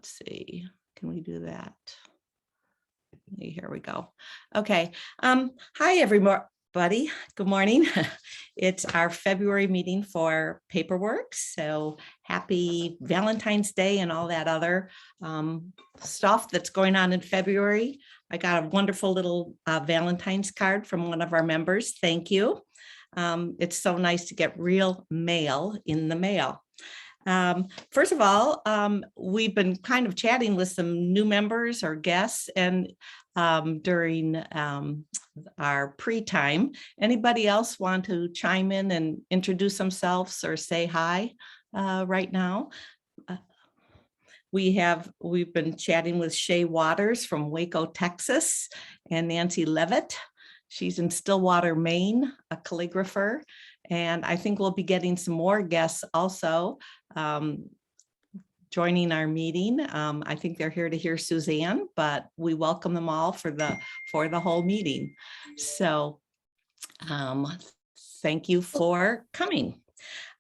let's see, can we do that? Here we go. Okay. Hi, everybody. Good morning. It's our February meeting for PaperWorks. So happy Valentine's Day and all that other stuff that's going on in February. I got a wonderful little Valentine's card from one of our members. Thank you. It's so nice to get real mail in the mail. First of all, we've been kind of chatting with some new members or guests, and during our pre-time. Anybody else want to chime in and introduce themselves or say hi right now? We've been chatting with Shay Waters from Waco, Texas, and Nancy Levitt. She's in Stillwater, Maine, a calligrapher. And I think we'll be getting some more guests also joining our meeting. I think they're here to hear Suzanne, but we welcome them all for the whole meeting. So thank you for coming.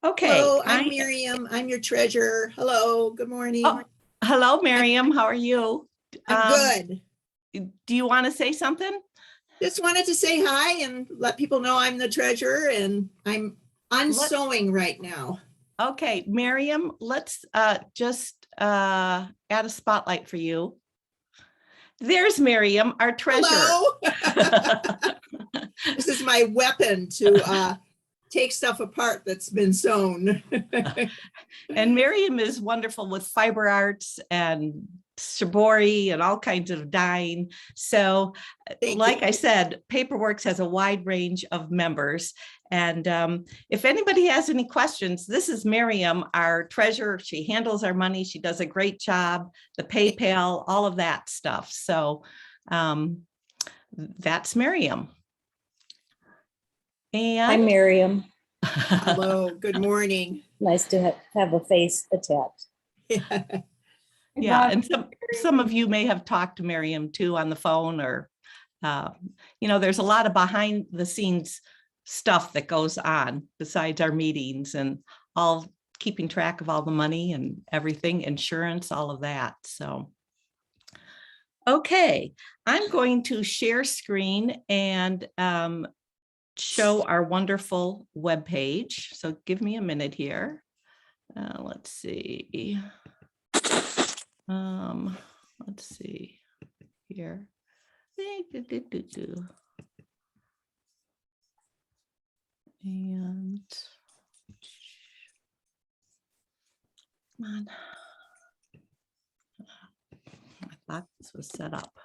Okay. Hello, I'm Miriam. I'm your treasurer. Hello, good morning. Oh, hello, Miriam. How are you? I'm good. Do you want to say something? Just wanted to say hi and let people know I'm the treasurer and I'm unsewing right now. Okay, Miriam, let's just add a spotlight for you. There's Miriam, our treasurer. Hello. This is my weapon to take stuff apart that's been sewn. And Miriam is wonderful with fiber arts and shibori and all kinds of dyeing. So like I said, PaperWorks has a wide range of members. And if anybody has any questions, this is Miriam, our treasurer. She handles our money. She does a great job, the PayPal, all of that stuff. So that's Miriam. And hi, Miriam. Hello, good morning. Nice to have a face attached. Yeah, and some of you may have talked to Miriam too on the phone, or there's a lot of behind the scenes stuff that goes on besides our meetings and all keeping track of all the money and everything, insurance, all of that. So, okay, I'm going to share screen and show our wonderful webpage. So give me a minute here. Let's see. Let's see here. And come on. I thought this was set up.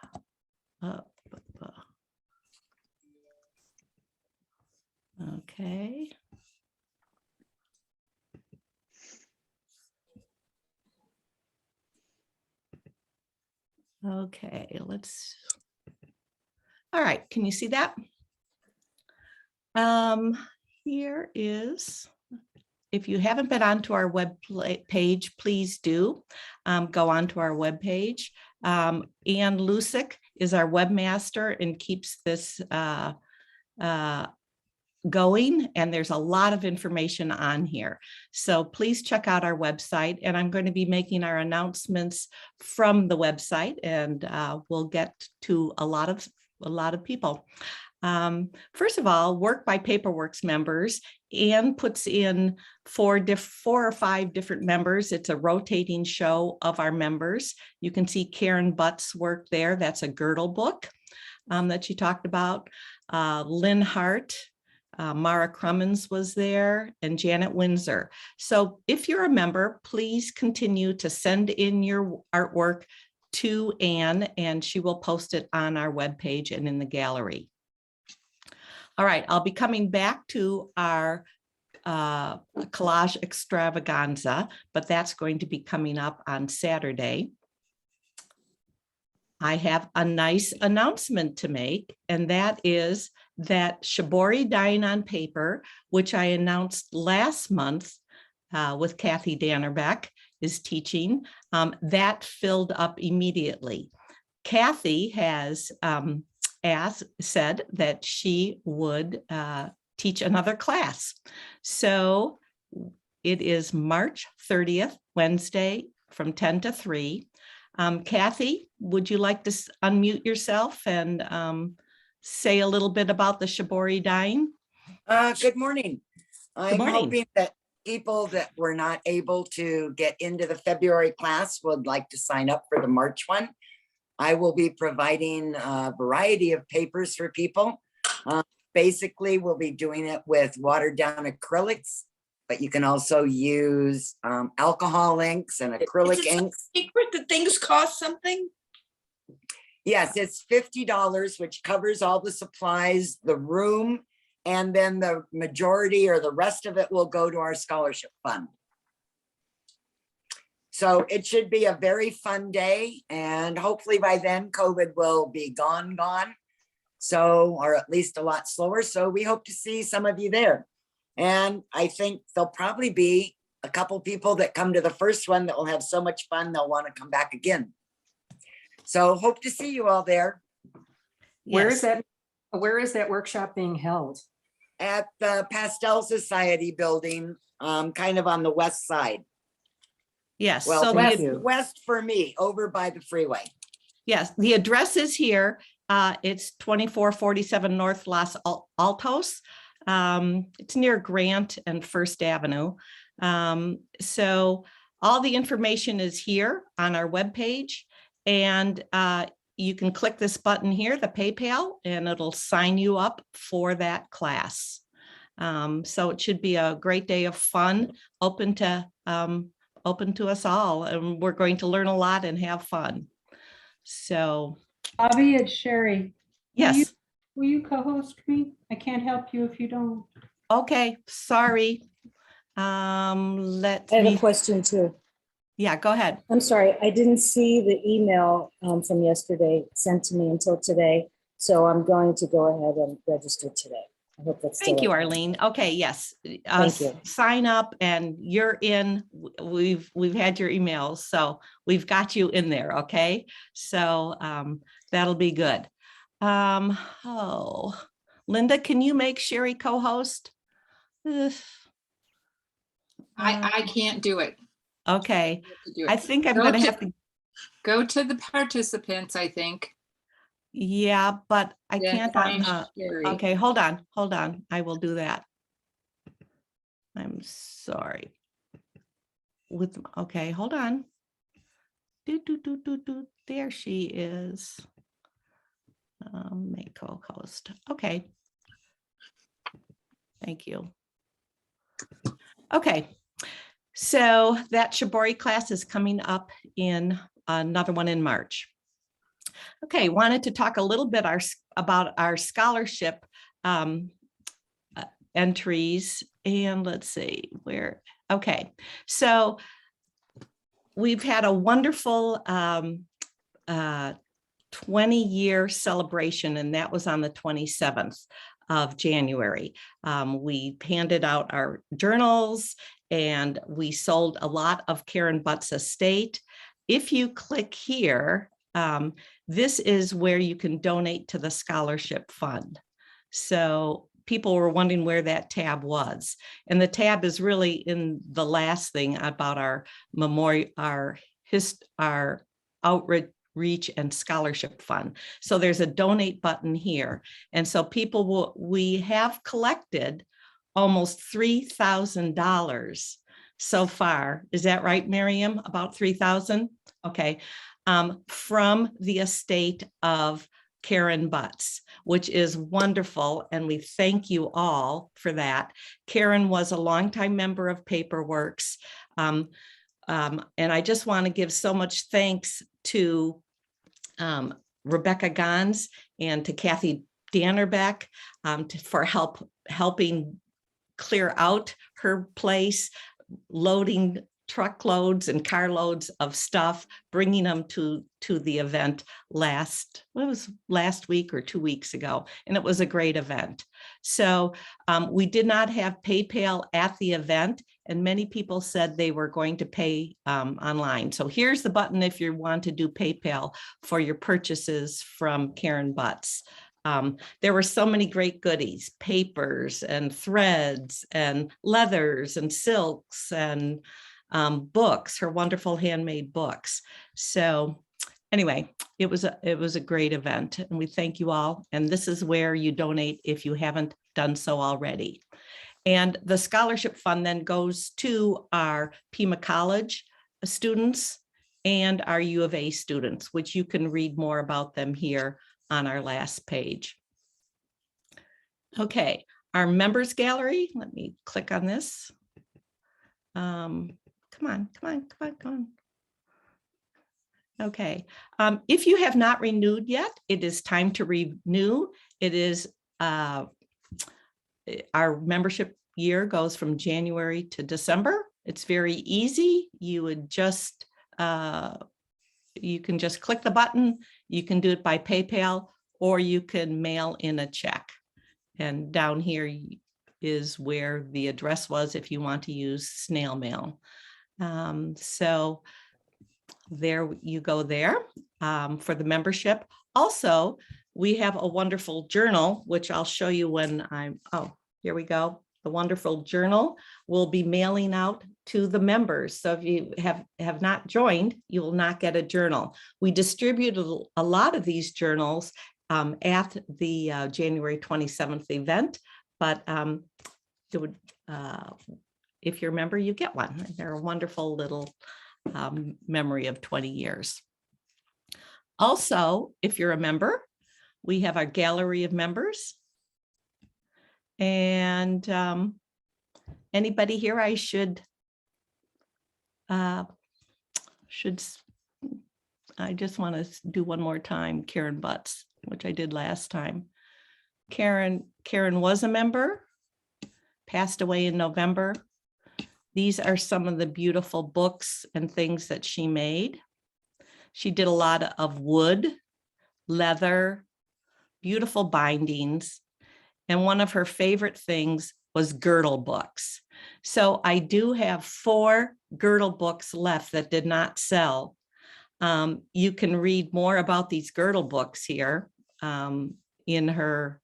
Okay. Okay, all right, can you see that? Here is, if you haven't been onto our web page, please do go onto our web page. Ann Lusick is our webmaster and keeps this going, and there's a lot of information on here. So please check out our website, and I'm going to be making our announcements from the website, and we'll get to a lot of people. First of all, Work by PaperWorks members. Ann puts in four or five different members. It's a rotating show of our members. You can see Karen Butt's work there. That's a girdle book that she talked about. Lynn Hart, Mara Crummins was there, and Janet Windsor. So if you're a member, please continue to send in your artwork to Ann, and she will post it on our webpage and in the gallery. All right, I'll be coming back to our collage extravaganza, but that's going to be coming up on Saturday. I have a nice announcement to make, and that is that shibori dyeing on paper, which I announced last month with Kathy Dannerbeck, is teaching, that filled up immediately. Kathy has said that she would teach another class. So it is March 30th, Wednesday, from 10 to 3. Kathy, would you like to unmute yourself and say a little bit about the Shibori dyeing? Good morning. I'm morning. hoping that people that were not able to get into the February class would like to sign up for the March one. I will be providing a variety of papers for people. Basically, we'll be doing it with watered down acrylics, but you can also use alcohol inks and acrylic inks. Secret that things cost something? Yes, it's $50, which covers all the supplies, the room, and then the majority or the rest of it will go to our scholarship fund. So it should be a very fun day, and hopefully by then COVID will be gone. So, or at least a lot slower. So we hope to see some of you there. And I think there'll probably be a couple people that come to the first one that will have so much fun, they'll want to come back again. So hope to see you all there. Where Yes. is that workshop being held? At the Pastel Society building, kind of on the west side. Yes. Well, So thank the, you. west for me, over by the freeway. yes, the address is here. It's 2447 North Los Altos. It's near Grant and First Avenue. So all the information is here on our webpage, and you can click this button here, the PayPal, and it'll sign you up for that class. So it should be a great day of fun, open to us all, and we're going to learn a lot and have fun. So Bobby, it's Sherry. yes. Will you co-host me? I can't help you if you don't. Okay, sorry. Let I have a me, question too. yeah, go ahead. I'm sorry, I didn't see the email from yesterday sent to me until today. So I'm going to go ahead and register today. I hope that's still Thank you, okay. Arlene. Okay, yes. Thank you. Sign up and you're in. We've had your emails, so we've got you in there, okay? So that'll be good. Oh, Linda, can you make Sherry co-host? I can't do it. Okay, To do it. I think I'm Go gonna to- have to, Go to the participants, I think. yeah, but I then can't find on the, Sherry. okay, hold on. I will do that. I'm sorry. Okay, hold on. There she is. Make co-host. Okay. Thank you. Okay. So that Shibori class is coming up in another one in March. Okay, wanted to talk a little bit about our scholarship entries, and let's see where. Okay, so we've had a wonderful 20-year celebration, and that was on the 27th of January. We handed out our journals and we sold a lot of Karen Butt's estate. If you click here, this is where you can donate to the scholarship fund. So people were wondering where that tab was. And the tab is really in the last thing about our memorial, our outreach and scholarship fund. So there's a donate button here. And so people we have collected almost $3,000 so far. Is that right, Miriam? About 3,000? Okay. From the estate of Karen Butts, which is wonderful. And we thank you all for that. Karen was a longtime member of PaperWorks. And I just want to give so much thanks to Rebecca Gons and to Kathy Dannerbeck for helping clear out her place, loading truckloads and carloads of stuff, bringing them to the event last week or 2 weeks ago. And it was a great event. So we did not have PayPal at the event, and many people said they were going to pay online. So here's the button if you want to do PayPal for your purchases from Karen Butts. There were so many great goodies, papers and threads and leathers and silks and books, her wonderful handmade books. So anyway, it was a great event, and we thank you all. And this is where you donate if you haven't done so already. And the scholarship fund then goes to our Pima College students and our U of A students, which you can read more about them here on our last page. Okay, our members gallery. Let me click on this. Come on. Okay, if you have not renewed yet, it is time to renew. It is our membership year goes from January to December. It's very easy. You would just you can just click the button. You can do it by PayPal, or you can mail in a check. And down here is where the address was if you want to use snail mail. So there you go there for the membership. Also, we have a wonderful journal, which I'll show you when here we go. The wonderful journal will be mailing out to the members. So if you have not joined, you will not get a journal. We distributed a lot of these journals at the January 27th event, but it would, if you're a member, you get one. They're a wonderful little memory of 20 years. Also, if you're a member, we have our gallery of members. And anybody here I just want to do one more time, Karen Butts, which I did last time. Karen was a member, passed away in November. These are some of the beautiful books and things that she made. She did a lot of wood, leather, beautiful bindings. And one of her favorite things was girdle books. So I do have 4 girdle books left that did not sell. You can read more about these girdle books here in her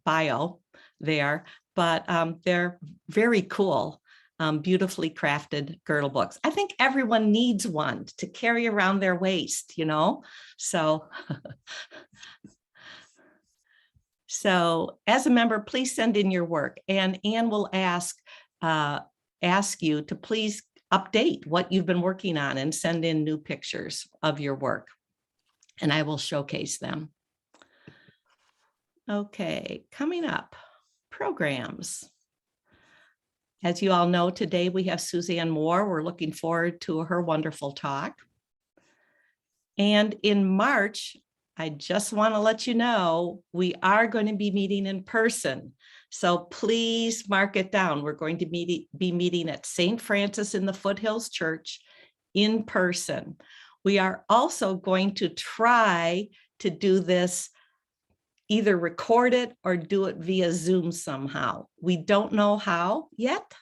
bio there, but they're very cool, beautifully crafted girdle books. I think everyone needs one to carry around their waist, you know, so. So as a member, please send in your work, and Anne will ask you to please update what you've been working on and send in new pictures of your work, and I will showcase them. Okay, coming up, programs. As you all know, today we have Suzanne Moore. We're looking forward to her wonderful talk. And in March, I just want to let you know, we are going to be meeting in person. So please mark it down. We're going to be meeting at St. Francis in the Foothills Church in person. We are also going to try to do this, either record it or do it via Zoom somehow. We don't know how yet.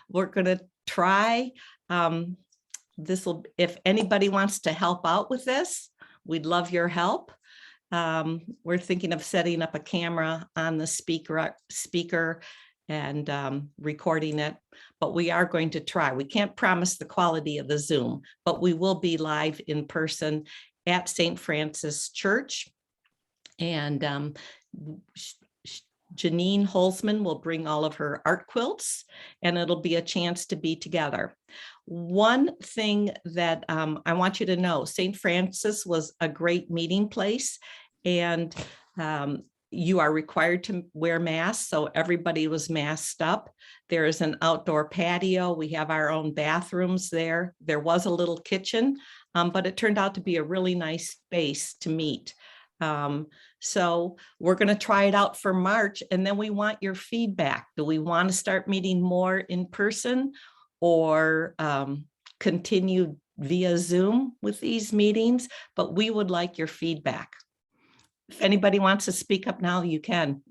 We're going to try. If anybody wants to help out with this, we'd love your help. We're thinking of setting up a camera on the speaker and recording it, but we are going to try. We can't promise the quality of the Zoom, but we will be live in person at St. Francis Church. And Janine Holzman will bring all of her art quilts, and it'll be a chance to be together. One thing that I want you to know, St. Francis was a great meeting place, and you are required to wear masks, so everybody was masked up. There is an outdoor patio. We have our own bathrooms there. There was a little kitchen, but it turned out to be a really nice space to meet. So we're going to try it out for March, and then we want your feedback. Do we want to start meeting more in person, or continue via Zoom with these meetings? But we would like your feedback. If anybody wants to speak up now, you can.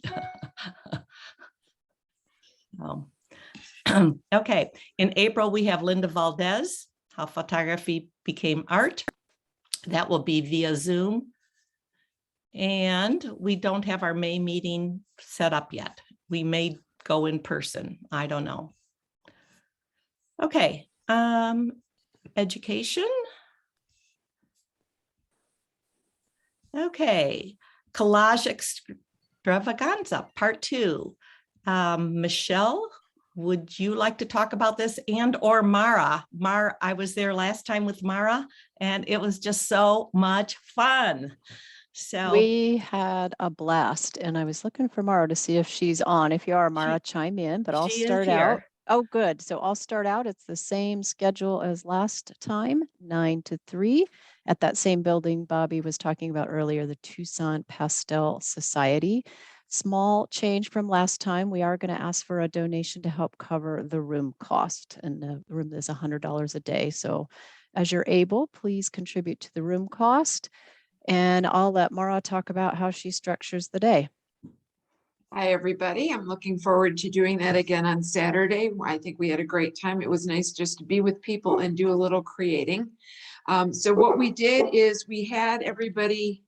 Okay, in April, we have Linda Valdez, How Photography Became Art. That will be via Zoom. And we don't have our May meeting set up yet. We may go in person. I don't know. Okay, education. Okay, collage extravaganza, part 2. Michelle, would you like to talk about this, and or Mara? Mara, I was there last time with Mara and it was just so much fun. So We had a blast, and I was looking for Mara to see if she's on. If you are, Mara, chime in, but I'll she is start out. here. Oh, good. So I'll start out. It's the same schedule as last time, 9 to 3 at that same building Bobby was talking about earlier, the Tucson Pastel Society. Small change from last time. We are going to ask for a donation to help cover the room cost, and the room is $100 a day. So as you're able, please contribute to the room cost. And I'll let Mara talk about how she structures the day. Hi, everybody. I'm looking forward to doing that again on Saturday. I think we had a great time. It was nice just to be with people and do a little creating. So what we did is we had everybody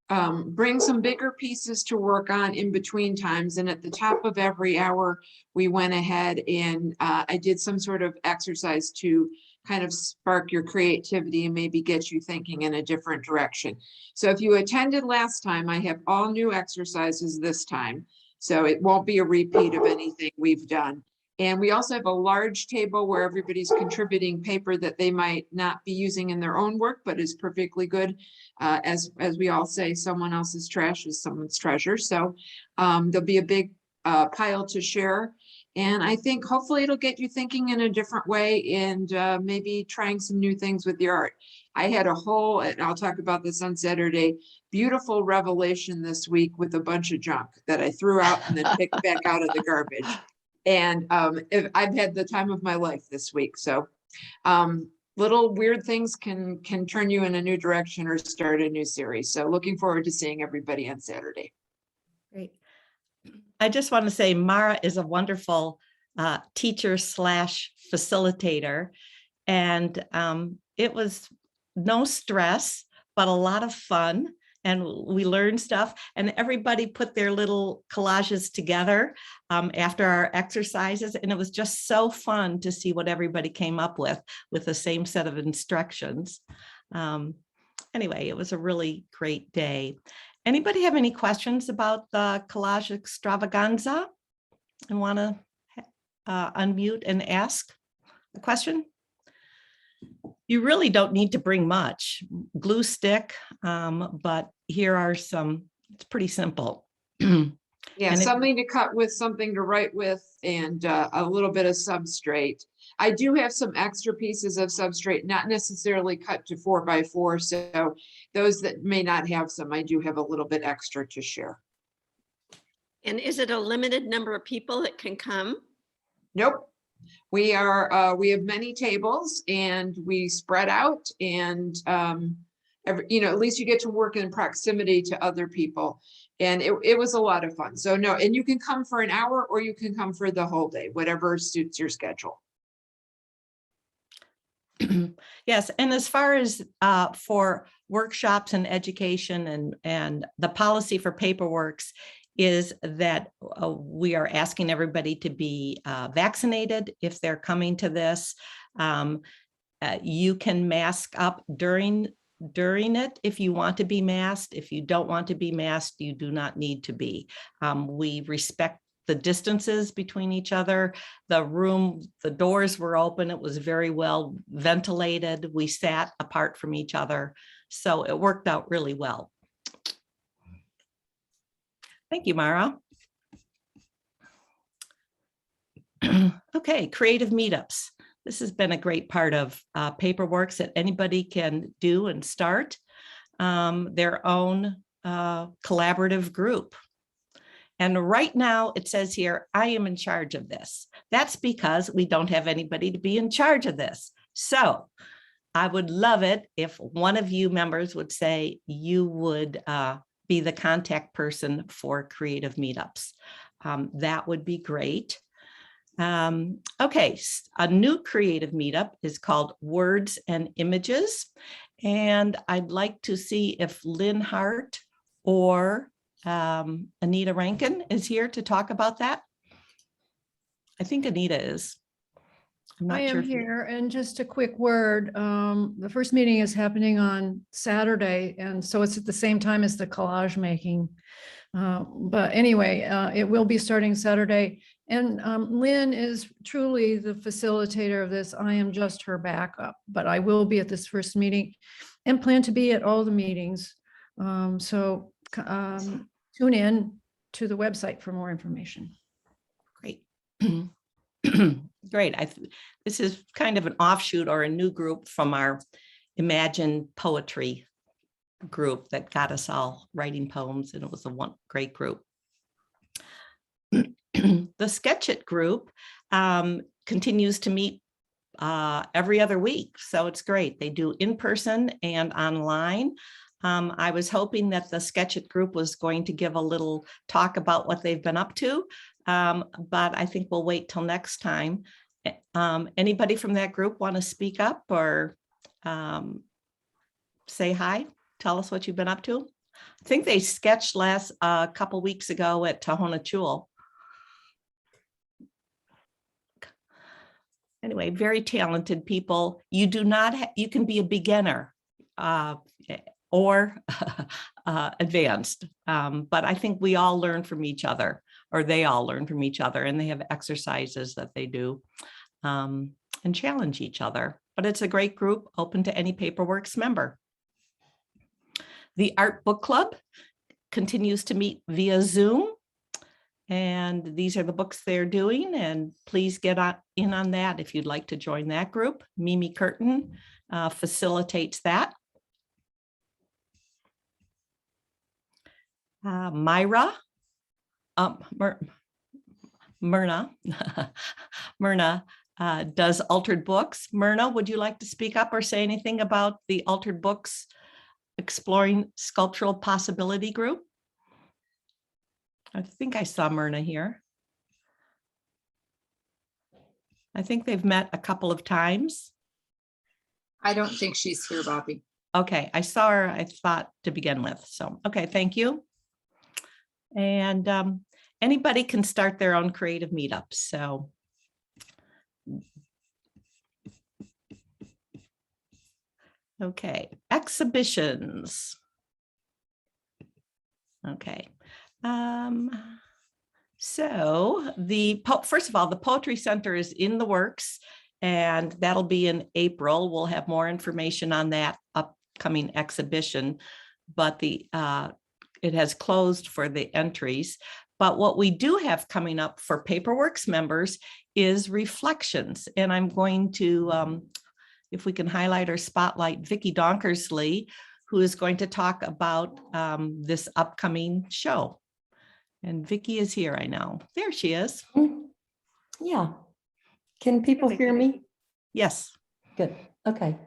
bring some bigger pieces to work on in between times. And at the top of every hour, we went ahead and I did some sort of exercise to kind of spark your creativity and maybe get you thinking in a different direction. So if you attended last time, I have all new exercises this time. So it won't be a repeat of anything we've done. And we also have a large table where everybody's contributing paper that they might not be using in their own work, but is perfectly good. As we all say, someone else's trash is someone's treasure. So there'll be a big pile to share. And I think hopefully it'll get you thinking in a different way and maybe trying some new things with your art. I had a whole, and I'll talk about this on Saturday, beautiful revelation this week with a bunch of junk that I threw out and then picked back out of the garbage. And I've had the time of my life this week. So little weird things can turn you in a new direction or start a new series. So looking forward to seeing everybody on Saturday. Great. I just want to say Mara is a wonderful teacher slash facilitator, and it was no stress, but a lot of fun. And we learned stuff, and everybody put their little collages together after our exercises. And it was just so fun to see what everybody came up with the same set of instructions. Anyway, it was a really great day. Anybody have any questions about the collage extravaganza and want to unmute and ask a question? You really don't need to bring much. Glue stick, but here are some, it's pretty simple. Yeah, And something to cut with, something to write with, and a little bit of substrate. I do have some extra pieces of substrate, not necessarily cut to 4x4. So those that may not have some, I do have a little bit extra to share. And is it a limited number of people that can come? Nope. We have many tables and we spread out, and at least you get to work in proximity to other people. And it was a lot of fun. So no, and you can come for an hour or you can come for the whole day, whatever suits your schedule. Yes, and as far as for workshops and education and the policy for PaperWorks is that we are asking everybody to be vaccinated if they're coming to this. You can mask up during it if you want to be masked. If you don't want to be masked, you do not need to be. We respect the distances between each other. The doors were open. It was very well ventilated. We sat apart from each other. So it worked out really well. Thank you, Mara. Okay, creative meetups. This has been a great part of PaperWorks that anybody can do and start their own collaborative group. And right now it says here, I am in charge of this. That's because we don't have anybody to be in charge of this. So I would love it if one of you members would say you would be the contact person for creative meetups. That would be great. Okay, a new creative meetup is called Words and Images. And I'd like to see if Lynn Hart or Anita Rankin is here to talk about that. I think Anita is. I'm I not sure. am here, and just a quick word. The first meeting is happening on Saturday, and so it's at the same time as the collage making. But anyway, it will be starting Saturday. And Lynn is truly the facilitator of this. I am just her backup, but I will be at this first meeting and plan to be at all the meetings. So tune in to the website for more information. Great. Great. This is kind of an offshoot or a new group from our Imagine Poetry group that got us all writing poems, and it was a great group. The Sketch It group continues to meet every other week, so it's great. They do in person and online. I was hoping that the Sketch It group was going to give a little talk about what they've been up to, but I think we'll wait till next time. Anybody from that group want to speak up or say hi? Tell us what you've been up to. I think they sketched a couple weeks ago at Tahona Chul. Anyway, very talented people. You do not, you can be a beginner or advanced, but I think we all learn from each other, or they all learn from each other, and they have exercises that they do and challenge each other. But it's a great group, open to any PaperWorks member. The Art Book Club continues to meet via Zoom, and these are the books they're doing, and please get in on that if you'd like to join that group. Mimi Curtin facilitates that. Myrna does Altered Books. Myrna, would you like to speak up or say anything about the Altered Books Exploring Sculptural Possibility group? I think I saw Myrna here. I think they've met a couple of times. I don't think she's here, Bobby. Okay, I saw her, I thought, to begin with. So, okay, thank you. And anybody can start their own creative meetups. So okay, exhibitions. Okay. So first of all, the Poetry Center is in the works, and that'll be in April. We'll have more information on that upcoming exhibition, but it has closed for the entries. But what we do have coming up for PaperWorks members is reflections. And I'm going to, if we can highlight or spotlight Vicki Donkersley, who is going to talk about this upcoming show. And Vicki is here, I know. There she is. Yeah. Can people hear me? Yes. Good. Okay.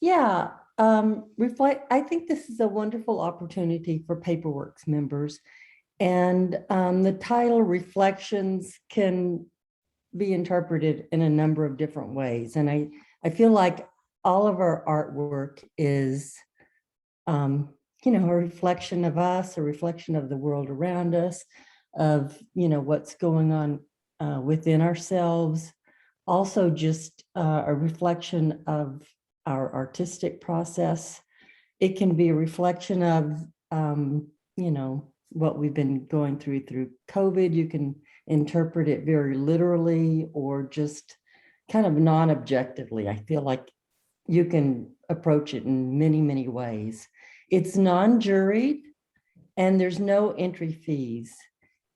Yeah. I think this is a wonderful opportunity for PaperWorks members. And the title Reflections can be interpreted in a number of different ways. And I feel like all of our artwork is a reflection of us, a reflection of the world around us, of, what's going on within ourselves. Also just a reflection of our artistic process. It can be a reflection of, what we've been going through COVID. You can interpret it very literally or just kind of non-objectively. I feel like you can approach it in many, many ways. It's non-juried and there's no entry fees.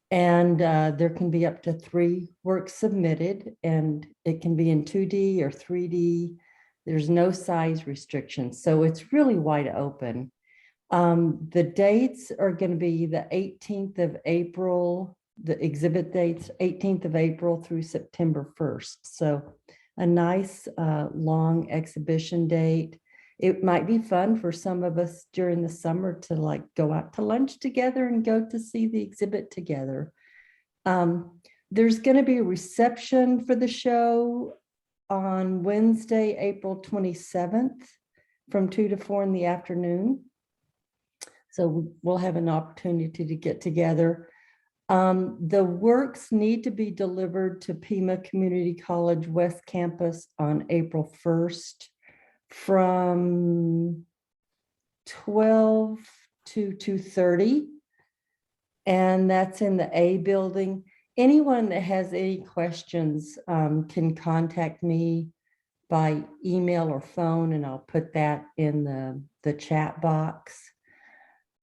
And there can be up to 3 works submitted, and it can be in 2D or 3D. There's no size restrictions. So it's really wide open. The dates are going to be the 18th of April, the exhibit dates, 18th of April through September 1st. So a nice long exhibition date. It might be fun for some of us during the summer to go out to lunch together and go to see the exhibit together. There's going to be a reception for the show on Wednesday, April 27th from 2 to 4 in the afternoon. So we'll have an opportunity to get together. The works need to be delivered to Pima Community College West Campus on April 1st from 12 to 2:30. And that's in the A building. Anyone that has any questions can contact me by email or phone, and I'll put that in the chat box.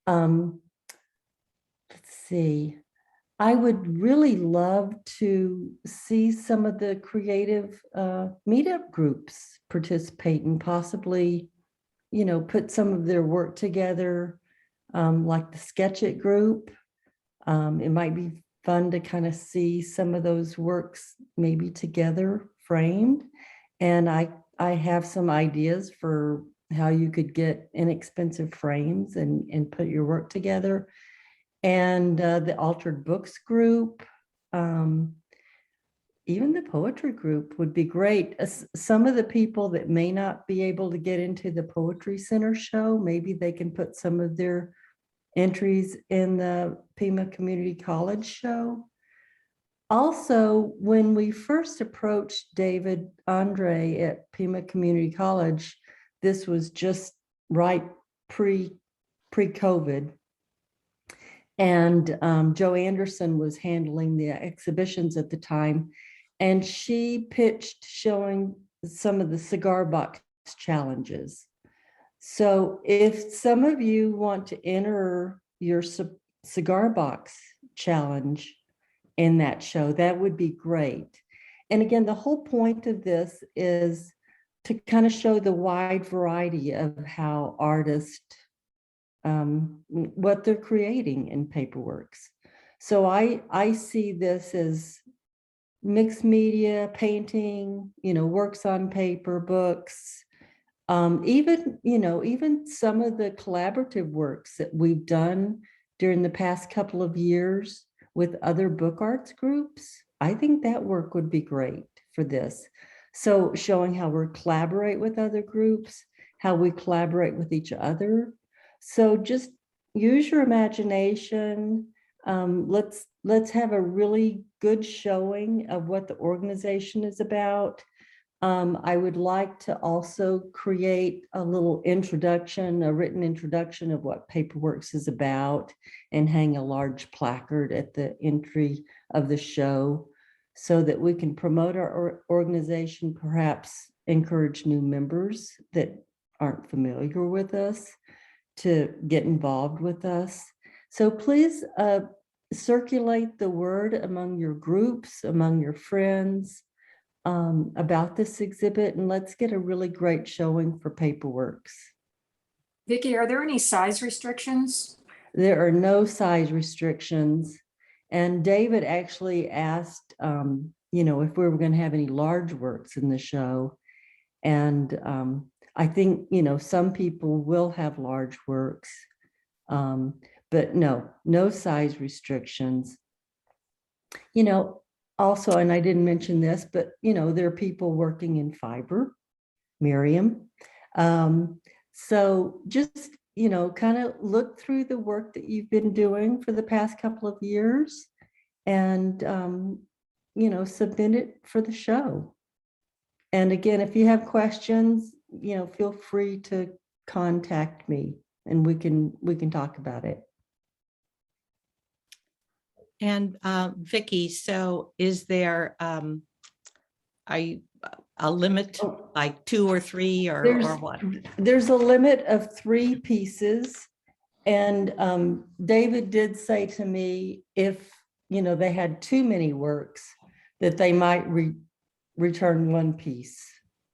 Let's see. I would really love to see some of the creative meetup groups participate and possibly, put some of their work together, like the Sketch It group. It might be fun to kind of see some of those works maybe together framed. And I have some ideas for how you could get inexpensive frames and put your work together. And the Altered Books group, even the poetry group would be great. Some of the people that may not be able to get into the Poetry Center show, maybe they can put some of their entries in the Pima Community College show. Also, when we first approached David Andre at Pima Community College, this was just right pre-COVID. And Jo Anderson was handling the exhibitions at the time, and she pitched showing some of the cigar box challenges. So if some of you want to enter your cigar box challenge in that show, that would be great. And again, the whole point of this is to kind of show the wide variety of how artists, what they're creating in PaperWorks. So I see this as mixed media, painting, works on paper, books, even some of the collaborative works that we've done during the past couple of years with other book arts groups. I think that work would be great for this. So showing how we collaborate with other groups, how we collaborate with each other. So just use your imagination. Let's have a really good showing of what the organization is about. I would like to also create a little introduction, a written introduction of what PaperWorks is about, and hang a large placard at the entry of the show so that we can promote our organization, perhaps encourage new members that aren't familiar with us to get involved with us. So please circulate the word among your groups, among your friends, about this exhibit, and let's get a really great showing for PaperWorks. Vicki, are there any size restrictions? There are no size restrictions. And David actually asked, if we were going to have any large works in the show. And I think, some people will have large works, but no size restrictions. Also, and I didn't mention this, but there are people working in fiber, Miriam. So just, kind of look through the work that you've been doing for the past couple of years and, submit it for the show. And again, if you have questions, feel free to contact me and we can talk about it. And Vicki, so is there a limit, like 2 or 3 or what? There's a limit of 3 pieces. And David did say to me, if they had too many works, that they might return 1 piece,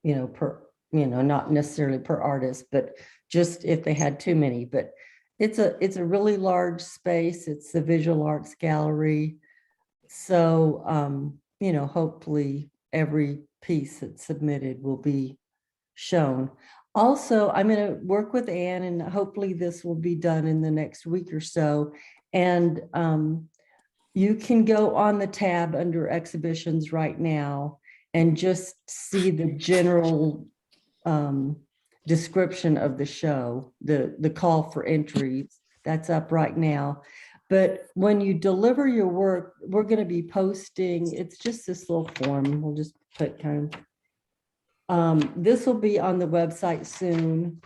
per, not necessarily per artist, but just if they had too many. But it's a really large space. It's the Visual Arts Gallery. So, hopefully every piece that's submitted will be shown. Also, I'm going to work with Anne, and hopefully this will be done in the next week or so. And you can go on the tab under exhibitions right now and just see the general description of the show, the call for entries. That's up right now. But when you deliver your work, we're going to be posting, it's just this little form. We'll just put kind of, this will be on the website soon.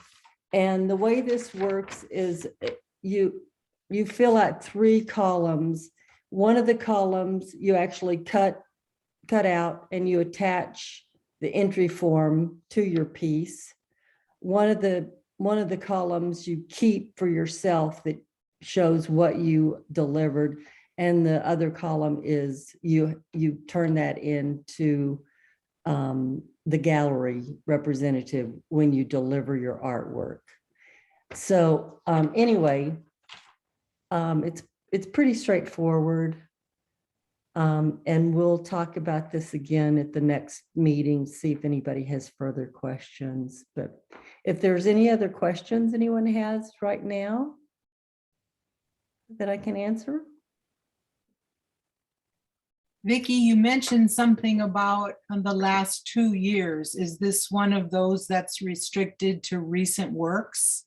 And the way this works is you fill out 3 columns. One of the columns you actually cut out and you attach the entry form to your piece. One of the columns you keep for yourself that shows what you delivered, and the other column is you turn that into the gallery representative when you deliver your artwork. So anyway, it's pretty straightforward. And we'll talk about this again at the next meeting, see if anybody has further questions. But if there's any other questions anyone has right now that I can answer. Vicki, you mentioned something about the last 2 years. Is this one of those that's restricted to recent works?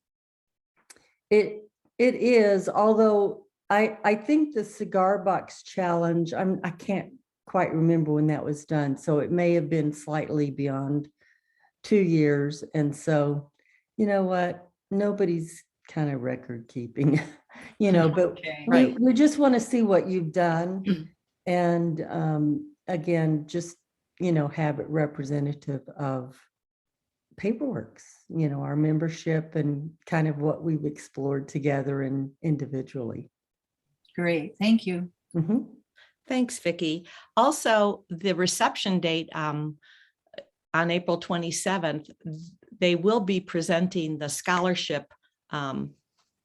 It is, although I think the cigar box challenge, I can't quite remember when that was done. So it may have been slightly beyond 2 years. And so, you know what, nobody's kind of record keeping, but Okay. we just want to see what you've done. And again, just, have it representative of PaperWorks, our membership and kind of what we've explored together and individually. Great, thank you. Mm-hmm. Thanks, Vicki. Also, the reception date on April 27th, they will be presenting the scholarship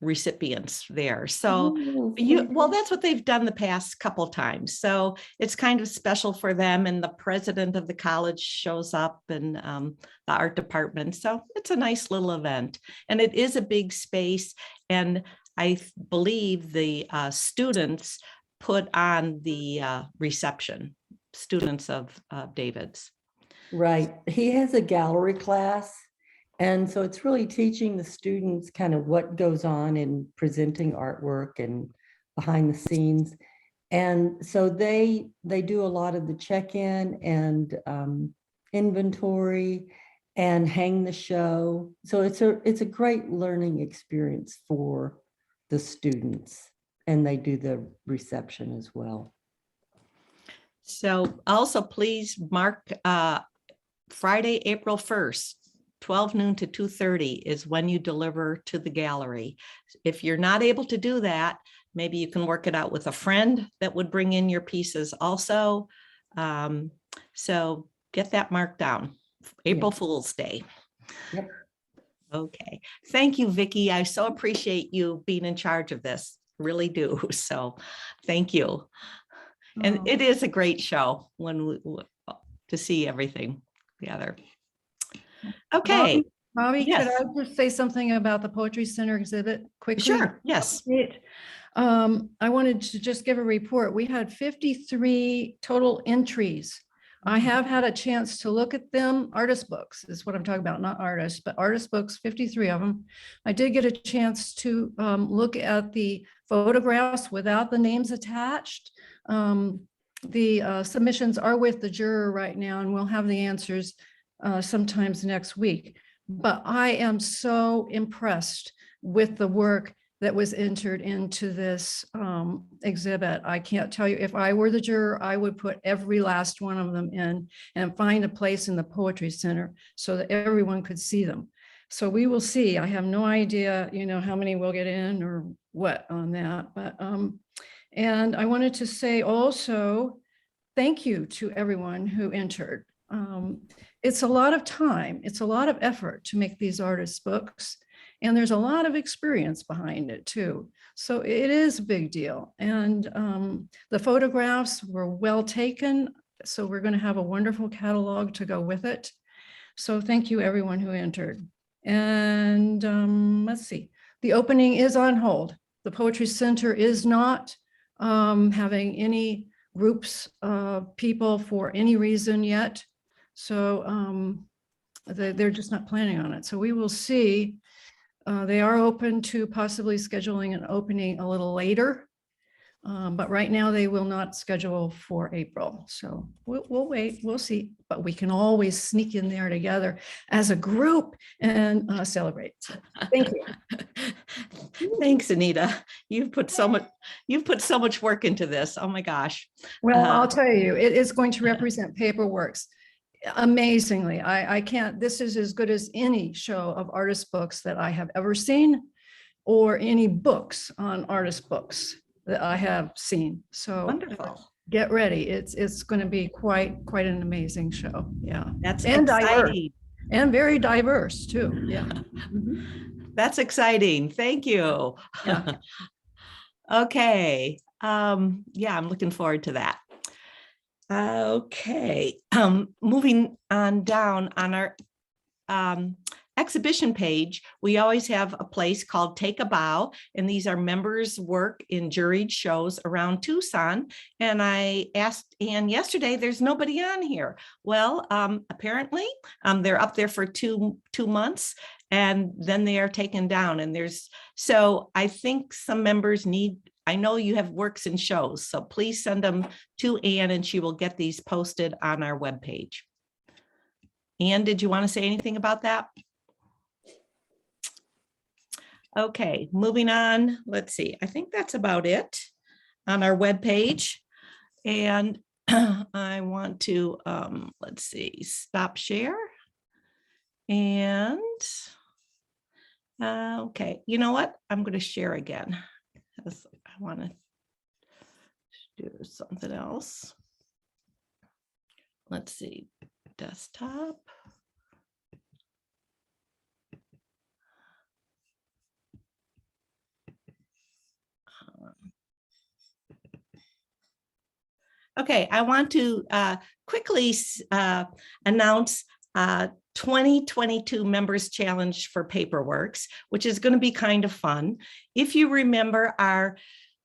recipients there. So that's what they've done the past couple times. So it's kind of special for them, and the president of the college shows up and the art department. So it's a nice little event, and it is a big space. And I believe the students put on the reception, students of David's. Right. He has a gallery class. And so it's really teaching the students kind of what goes on in presenting artwork and behind the scenes. And so they do a lot of the check-in and inventory and hang the show. So it's a great learning experience for the students, and they do the reception as well. So also please mark Friday, April 1st, 12 noon to 2:30 is when you deliver to the gallery. If you're not able to do that, maybe you can work it out with a friend that would bring in your pieces also. So get that marked down. April Fool's Day. Yep. Okay. Thank you, Vicki. I so appreciate you being in charge of this. Really do. So thank you. And it is a great show to see everything together. Okay. Bobby, Yes. could I just say something about the Poetry Center exhibit quickly? Sure. Yes. I wanted to just give a report. We had 53 total entries. I have had a chance to look at them. Artist books is what I'm talking about, not artists, but artist books, 53 of them. I did get a chance to look at the photographs without the names attached. The submissions are with the juror right now, and we'll have the answers sometimes next week. But I am so impressed with the work that was entered into this exhibit. I can't tell you, if I were the juror, I would put every last one of them in and find a place in the Poetry Center so that everyone could see them. So we will see. I have no idea, how many will get in or what on that. But and I wanted to say also, thank you to everyone who entered. It's a lot of time. It's a lot of effort to make these artist books. And there's a lot of experience behind it too. So it is a big deal. And the photographs were well taken. So we're going to have a wonderful catalog to go with it. So thank you everyone who entered. And let's see, the opening is on hold. The Poetry Center is not having any groups of people for any reason yet. So they're just not planning on it. So we will see. They are open to possibly scheduling an opening a little later. But right now they will not schedule for April. So we'll wait, we'll see, but we can always sneak in there together as a group and celebrate. So, thank you. Thanks, Anita. You've put so much work into this. Oh my gosh. Well, I'll tell you, it is going to represent PaperWorks amazingly. I can't, this is as good as any show of artist books that I have ever seen, or any books on artist books that I have seen. So Wonderful. Get ready. It's going to be quite an amazing show. Yeah. That's and diverse, exciting. and very diverse too. Yeah. That's exciting. Thank you. Yeah. Okay. Yeah, I'm looking forward to that. Okay. Moving on down on our exhibition page, we always have a place called Take a Bow, and these are members' work in juried shows around Tucson. And I asked Anne yesterday, there's nobody on here. Well, apparently they're up there for two months, and then they are taken down. And so I think some members I know you have works and shows, so please send them to Anne and she will get these posted on our webpage. Anne, did you want to say anything about that? Okay, moving on. Let's see. I think that's about it on our webpage. And I want to, let's see, stop share. And, okay, you know what? I'm going to share again. I want to do something else. Let's see, desktop. Okay, I want to quickly announce 2022 Members Challenge for PaperWorks, which is going to be kind of fun. If you remember our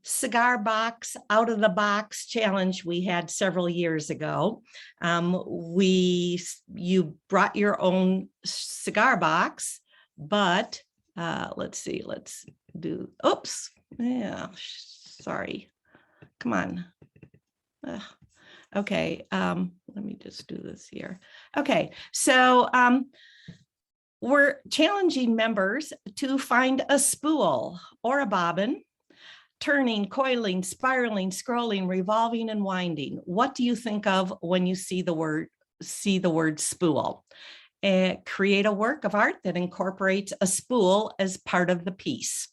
cigar box out of the box challenge we had several years ago, you brought your own cigar box, but let's see, let's do, oops, yeah, sorry, come on. Okay, let me just do this here. Okay, so we're challenging members to find a spool or a bobbin, turning, coiling, spiraling, scrolling, revolving, and winding. What do you think of when you see the word spool? Create a work of art that incorporates a spool as part of the piece.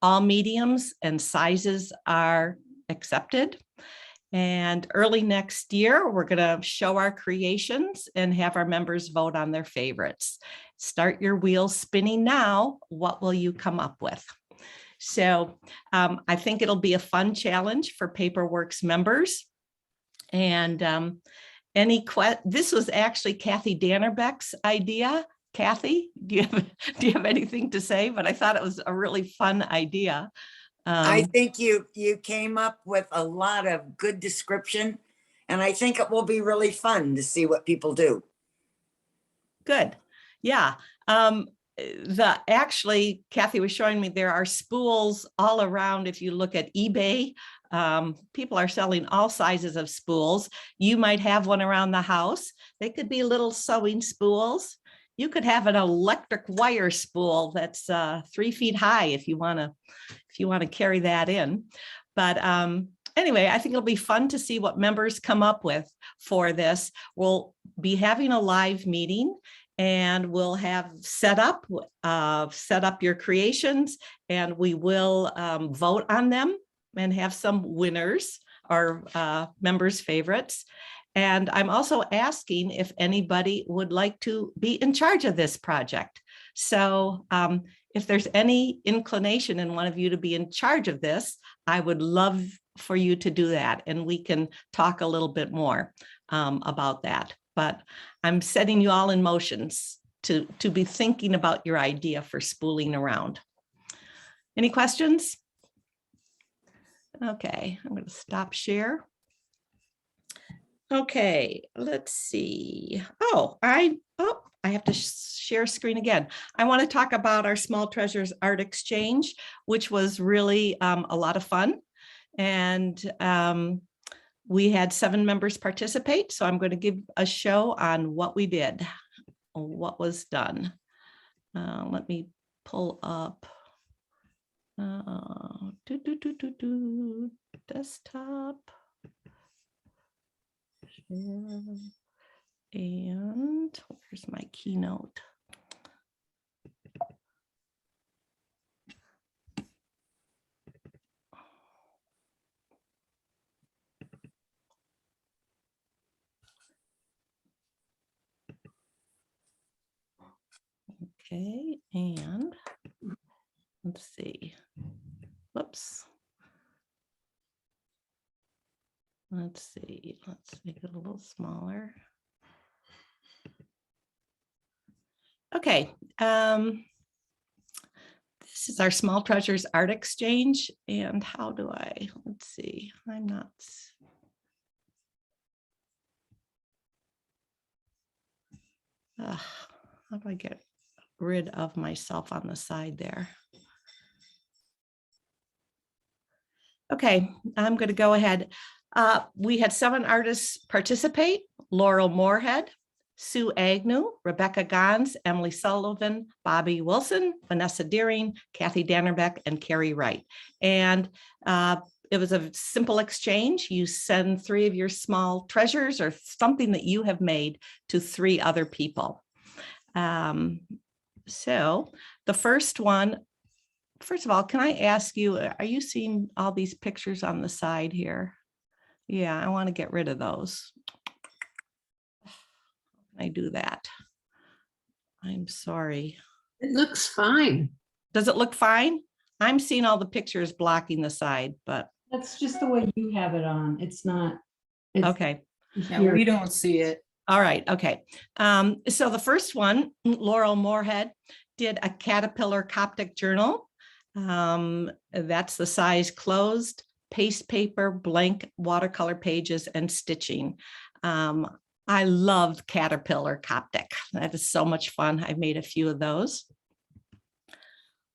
All mediums and sizes are accepted. And early next year, we're going to show our creations and have our members vote on their favorites. Start your wheels spinning now. What will you come up with? So I think it'll be a fun challenge for PaperWorks members. And this was actually Kathy Dannerbeck's idea. Kathy, do you have anything to say? But I thought it was a really fun idea. I think you came up with a lot of good description, and I think it will be really fun to see what people do. Good. Yeah. Actually, Kathy was showing me there are spools all around. If you look at eBay, people are selling all sizes of spools. You might have one around the house. They could be little sewing spools. You could have an electric wire spool that's 3 feet high if you want to carry that in. But anyway, I think it'll be fun to see what members come up with for this. We'll be having a live meeting, and we'll have set up your creations, and we will vote on them and have some winners or members' favorites. And I'm also asking if anybody would like to be in charge of this project. So if there's any inclination in one of you to be in charge of this, I would love for you to do that. And we can talk a little bit more about that. But I'm setting you all in motions to be thinking about your idea for spooling around. Any questions? Okay, I'm going to stop share. Okay, let's see. I have to share screen again. I want to talk about our Small Treasures Art Exchange, which was really a lot of fun. And we had 7 members participate. So I'm going to give a show on what we did, what was done. Let me pull up desktop. And where's my keynote? Okay, and let's see. Whoops. Let's see. Let's make it a little smaller. Okay. This is our Small Treasures Art Exchange. And how do I, let's see, I'm not. How do I get rid of myself on the side there? Okay, I'm going to go ahead. We had 7 artists participate: Laurel Moorhead, Sue Agnew, Rebecca Gons, Emily Sullivan, Bobby Wilson, Vanessa Deering, Kathy Dannerbeck, and Carrie Wright. And it was a simple exchange. You send 3 of your small treasures or something that you have made to 3 other people. So the first one, first of all, can I ask you, are you seeing all these pictures on the side here? Yeah, I want to get rid of those. I do that. I'm sorry. It looks fine. Does it look fine? I'm seeing all the pictures blocking the side, but. That's just the way you have it on. It's not. Okay. Yeah, we don't see it. All right. Okay. So the first one, Laurel Moorhead, did a caterpillar Coptic journal. That's the size closed, paste paper, blank watercolor pages, and stitching. I love caterpillar Coptic. That is so much fun. I've made a few of those.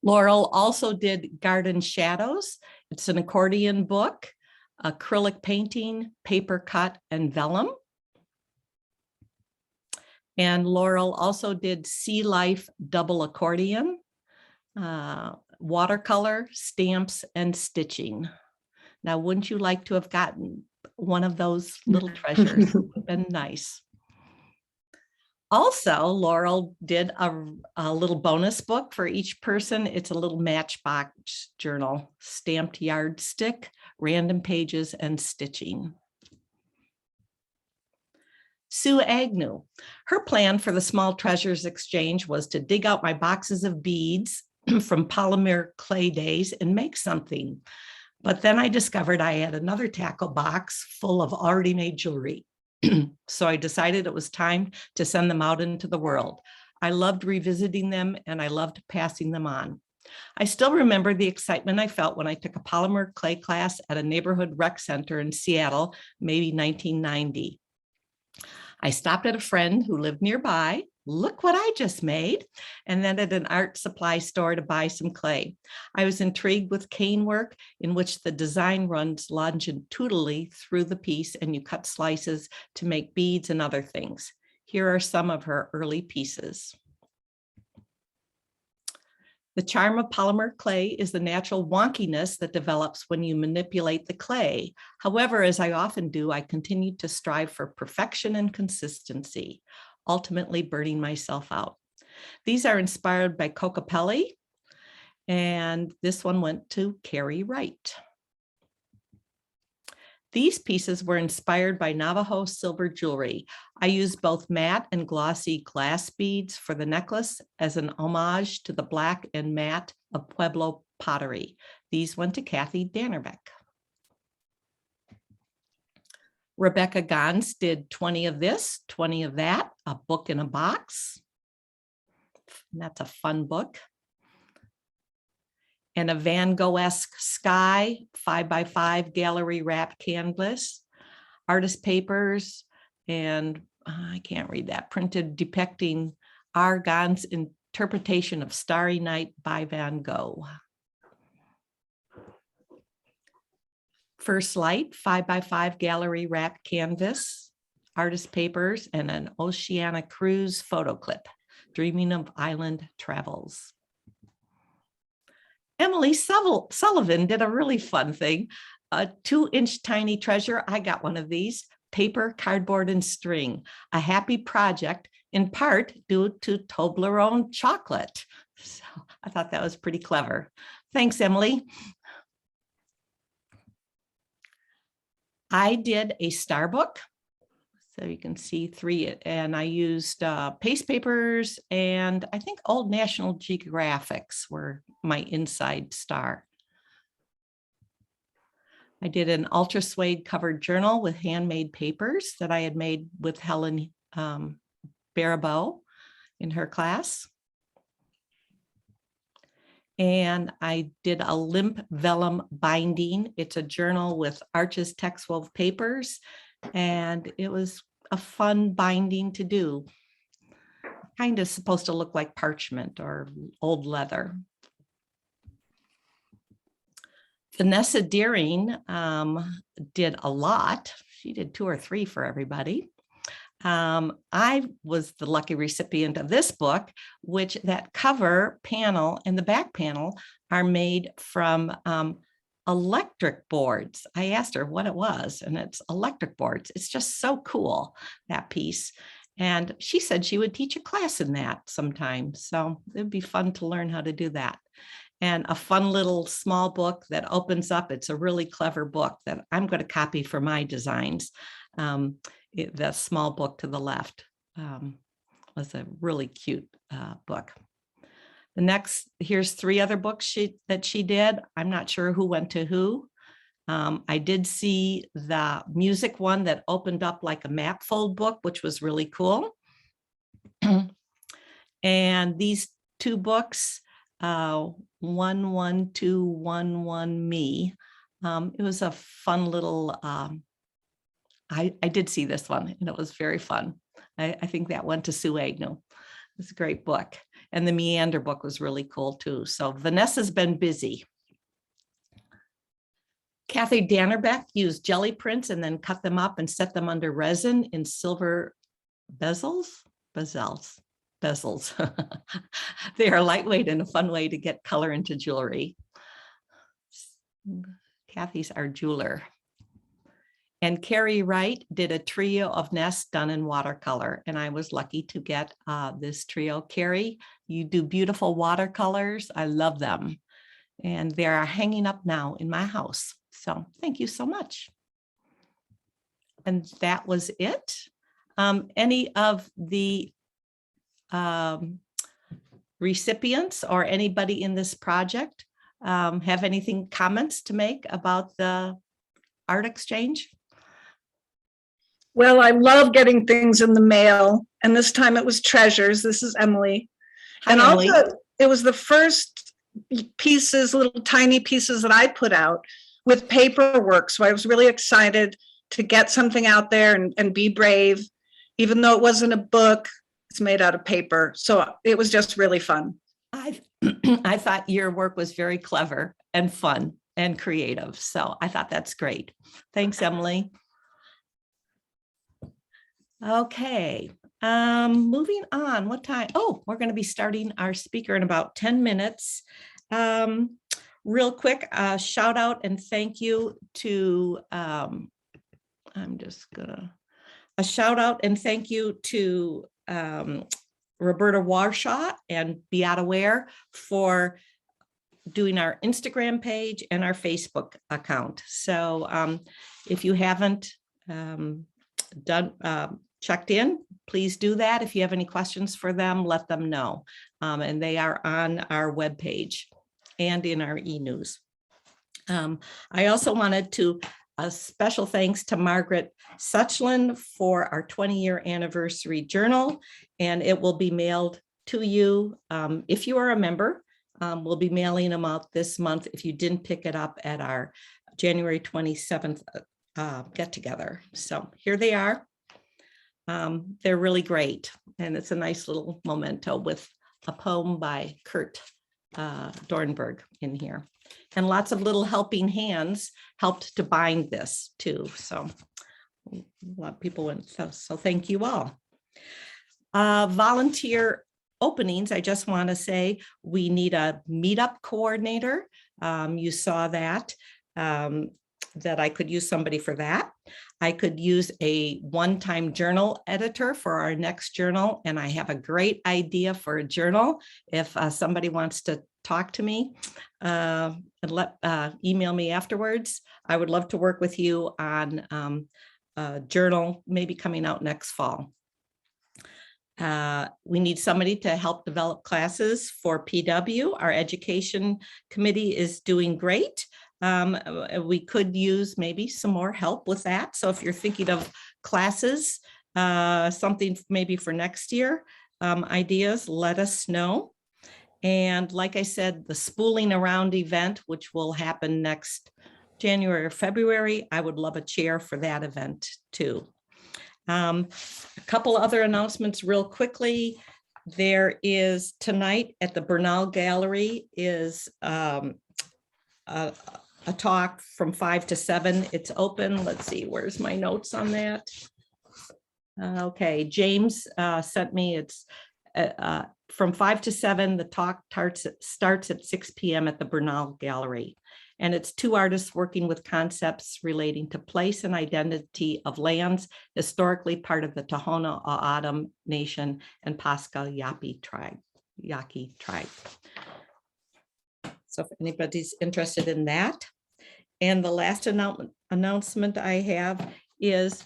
Laurel also did Garden Shadows. It's an accordion book, acrylic painting, paper cut, and vellum. And Laurel also did Sea Life double accordion, watercolor, stamps, and stitching. Now, wouldn't you like to have gotten one of those little treasures? It would have been nice. Also, Laurel did a little bonus book for each person. It's a little matchbox journal, stamped yardstick, random pages, and stitching. Sue Agnew, her plan for the Small Treasures Exchange was to dig out my boxes of beads from polymer clay days and make something. But then I discovered I had another tackle box full of already made jewelry. So I decided it was time to send them out into the world. I loved revisiting them and I loved passing them on. I still remember the excitement I felt when I took a polymer clay class at a neighborhood rec center in Seattle, maybe 1990. I stopped at a friend who lived nearby. Look what I just made. And then at an art supply store to buy some clay. I was intrigued with cane work, in which the design runs longitudinally through the piece and you cut slices to make beads and other things. Here are some of her early pieces. The charm of polymer clay is the natural wonkiness that develops when you manipulate the clay. However, as I often do, I continue to strive for perfection and consistency, ultimately burning myself out. These are inspired by Cocapelli, and this one went to Carrie Wright. These pieces were inspired by Navajo silver jewelry. I used both matte and glossy glass beads for the necklace as an homage to the black and matte of Pueblo pottery. These went to Kathy Dannerbeck. Rebecca Gons did 20 of this, 20 of that, a book in a box. And that's a fun book. And a Van Gogh-esque sky, 5x5 gallery wrapped canvas, artist papers, and I can't read that, printed depicting Argon's interpretation of Starry Night by Van Gogh. First Light 5x5 gallery wrap canvas, artist papers, and an Oceana cruise photo clip, Dreaming of Island Travels. Emily Sullivan did a really fun thing, a 2-inch tiny treasure. I got one of these, paper, cardboard, and string, a happy project in part due to Toblerone chocolate. So I thought that was pretty clever. Thanks, Emily. I did a star book. So you can see 3, and I used paste papers, and I think old National Geographics were my inside star. I did an ultra suede covered journal with handmade papers that I had made with Helen Baribeau in her class. And I did a limp vellum binding. It's a journal with Arches text wove papers, and it was a fun binding to do. Kind of supposed to look like parchment or old leather. Vanessa Deering did a lot. She did 2 or 3 for everybody. I was the lucky recipient of this book, which that cover panel and the back panel are made from electric boards. I asked her what it was, and it's electric boards. It's just so cool, that piece. And she said she would teach a class in that sometime. So it'd be fun to learn how to do that. And a fun little small book that opens up. It's a really clever book that I'm going to copy for my designs. The small book to the left was a really cute book. The next, here's 3 other books that she did. I'm not sure who went to who. I did see the music one that opened up like a map fold book, which was really cool. And these 2 books, 11211 Me. It was a fun little, I did see this one, and it was very fun. I think that went to Sue Agnew. It's a great book. And the Meander book was really cool too. So Vanessa's been busy. Kathy Dannerbeck used jelly prints and then cut them up and set them under resin in silver bezels. They are lightweight and a fun way to get color into jewelry. Kathy's our jeweler. And Carrie Wright did a trio of nests done in watercolor. And I was lucky to get this trio. Carrie, you do beautiful watercolors. I love them. And they are hanging up now in my house. So thank you so much. And that was it. Any of the recipients or anybody in this project have anything, comments to make about the art exchange? Well, I love getting things in the mail, and this time it was treasures. This is Emily. Hi, and Emily. Also, it was the first pieces, little tiny pieces that I put out with PaperWorks. So I was really excited to get something out there and be brave. Even though it wasn't a book, it's made out of paper. So it was just really fun. I thought your work was very clever and fun and creative. So I thought that's great. Thanks, Emily. Okay, moving on. What time? Oh, we're going to be starting our speaker in about 10 minutes. Real quick, shout out and thank you to, a shout out and thank you to Roberta Warshaw and Beata Ware for doing our Instagram page and our Facebook account. So if you haven't checked in, please do that. If you have any questions for them, let them know. And they are on our webpage and in our e-news. I also wanted to a special thanks to Margaret Suchlin for our 20-year anniversary journal, and it will be mailed to you. If you are a member, we'll be mailing them out this month if you didn't pick it up at our January 27th get together. So here they are. They're really great. And it's a nice little memento with a poem by Kurt Dornberg in here. And lots of little helping hands helped to bind this too. So a lot of people went, so thank you all. Volunteer openings, I just want to say we need a meetup coordinator. You saw that, that I could use somebody for that. I could use a one-time journal editor for our next journal. And I have a great idea for a journal. If somebody wants to talk to me and email me afterwards, I would love to work with you on a journal maybe coming out next fall. We need somebody to help develop classes for PW. Our education committee is doing great. We could use maybe some more help with that. So if you're thinking of classes, something maybe for next year, ideas, let us know. And like I said, the Spooling Around event, which will happen next January or February, I would love a chair for that event too. A couple other announcements real quickly. There is tonight at the Bernal Gallery is a talk from 5 to 7. It's open. Let's see, where's my notes on that? Okay, James sent me, it's from 5 to 7. The talk starts at 6 p.m. at the Bernal Gallery. And it's 2 artists working with concepts relating to place and identity of lands historically part of the Tohono O'odham Nation and Pasca Yaqui tribe. So if anybody's interested in that. And the last announcement I have is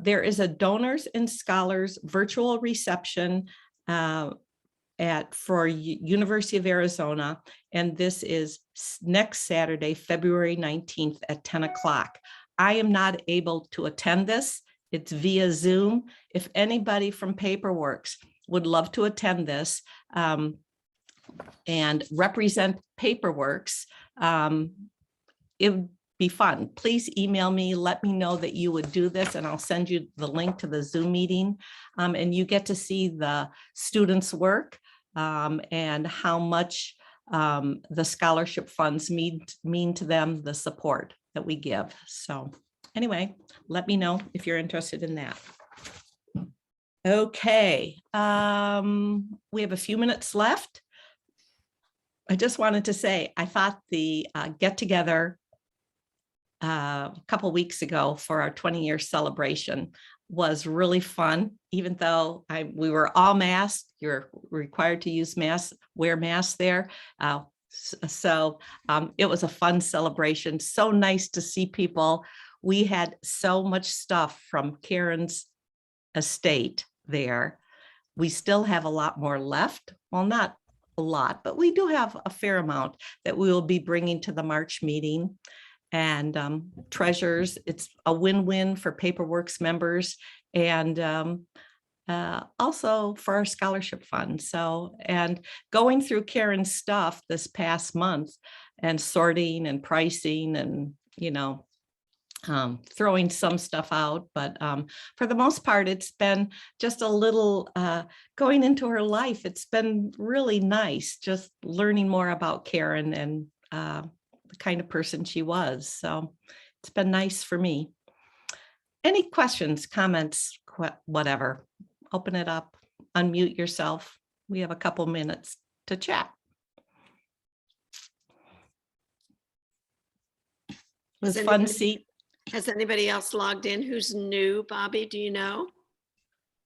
there is a Donors and Scholars virtual reception for University of Arizona. And this is next Saturday, February 19th at 10 o'clock. I am not able to attend this. It's via Zoom. If anybody from PaperWorks would love to attend this and represent PaperWorks, it would be fun. Please email me, let me know that you would do this, and I'll send you the link to the Zoom meeting. And you get to see the students' work and how much the scholarship funds mean to them, the support that we give. So anyway, let me know if you're interested in that. Okay, we have a few minutes left. I just wanted to say, I thought the get-together a couple weeks ago for our 20-year celebration was really fun, even though we were all masked. You're required to use masks, wear masks there. So it was a fun celebration. So nice to see people. We had so much stuff from Karen's estate there. We still have a lot more left. Well, not a lot, but we do have a fair amount that we will be bringing to the March meeting. And treasures, it's a win-win for PaperWorks members and also for our scholarship fund. So, and going through Karen's stuff this past month and sorting and pricing and, you know, throwing some stuff out, but for the most part, it's been just a little going into her life. It's been really nice just learning more about Karen and the kind of person she was. So it's been nice for me. Any questions, comments, whatever, open it up, unmute yourself. We have a couple minutes to chat. It was fun. Has anybody else logged in who's new? Bobby, do you know?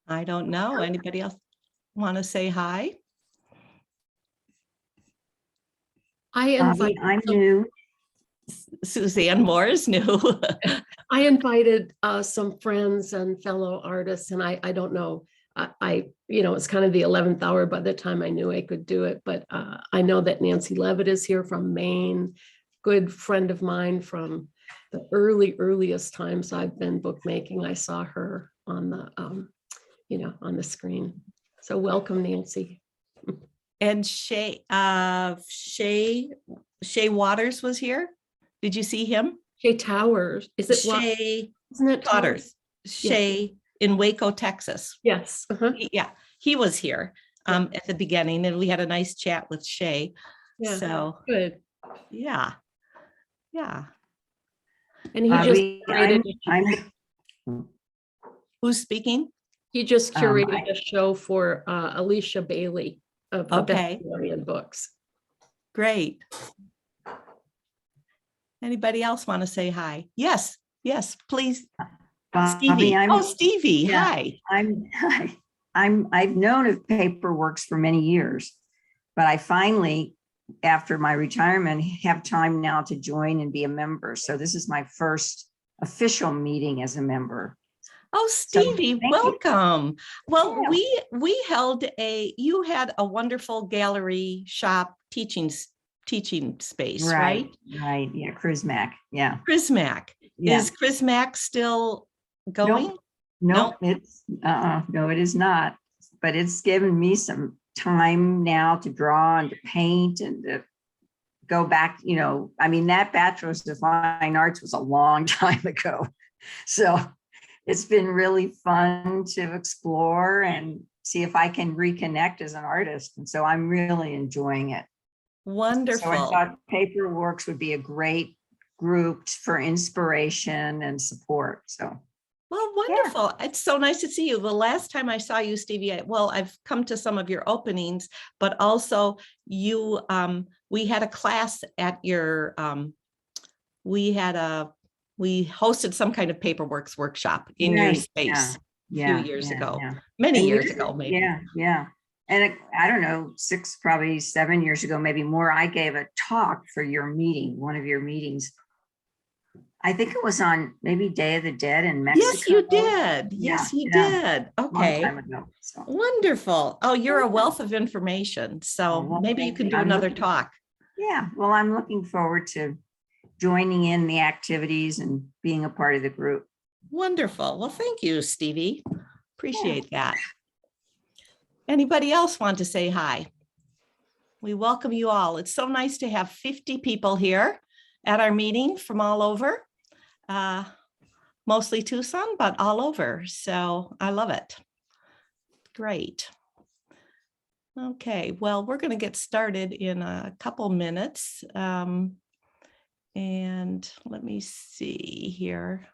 I don't know. Anybody else want to say hi? I'm new. Suzanne Moore is new. I invited some friends and fellow artists, and I don't know. It's kind of the 11th hour by the time I knew I could do it, but I know that Nancy Levitt is here from Maine, good friend of mine from the earliest times I've been bookmaking. I saw her on the, on the screen. So welcome, Nancy. And Shay Waters was here. Did you see him? Shay Towers. Is it Shay? Isn't it Waters? Shay in Waco, Texas. Yes. He was here at the beginning, and we had a nice chat with Shay. Yeah. So good. Yeah. Yeah. And he just curated, Who's speaking? he just curated I- a show for Alicia Bailey of Okay. Bethlehem Books. Great. Anybody else want to say hi? Yes, yes, please. Stevie. Bobby, Oh, Stevie, yeah, hi. I've known of PaperWorks for many years, but I finally, after my retirement, have time now to join and be a member. So this is my first official meeting as a member. Oh, Stevie, thank you. welcome. Well, Yeah. we held you had a wonderful gallery shop teaching space, right? Right. Yeah. Chrismac. Yeah. Chrismac. Yeah. Is Chrismac still going? Nope. It's no, it is not. But it's given me some time now to draw and to paint and to go back. You know, I mean, that Bachelor's of Fine Arts was a long time ago. So it's been really fun to explore and see if I can reconnect as an artist. And so I'm really enjoying it. Wonderful. So I thought PaperWorks would be a great group for inspiration and support. So, well, wonderful. It's so nice to see you. The last time I saw you, Stevie, I've come to some of your openings, but also you, we had a class at your, we hosted some kind of PaperWorks workshop in your space a few years ago, many years ago, maybe. Yeah. And I don't know, probably 7 years ago, maybe more, I gave a talk for your meeting, one of your meetings. I think it was on maybe Day of the Dead in Mexico. Yes, you did. Yes, you did. Okay. Long time ago, so. Wonderful. Oh, you're a wealth of information. So maybe you can do another talk. Yeah, well, I'm looking forward to joining in the activities and being a part of the group. Wonderful. Well, thank you, Stevie. Appreciate that. Anybody else want to say hi? We welcome you all. It's so nice to have 50 people here at our meeting from all over, mostly Tucson, but all over. So I love it. Great. Okay, well, we're going to get started in a couple minutes. And let me see here.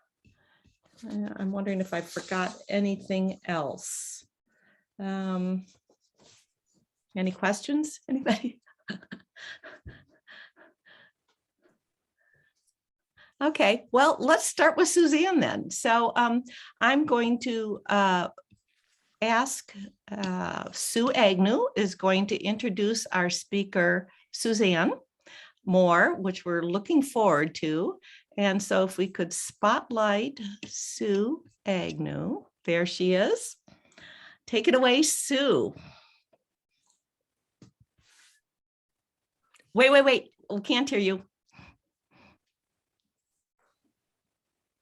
I'm wondering if I forgot anything else. Any questions? Anybody? Okay, well, let's start with Suzanne then. So I'm going to ask Sue Agnew is going to introduce our speaker, Suzanne Moore, which we're looking forward to. And so if we could spotlight Sue Agnew, there she is. Take it away, Sue. Wait. We can't hear you.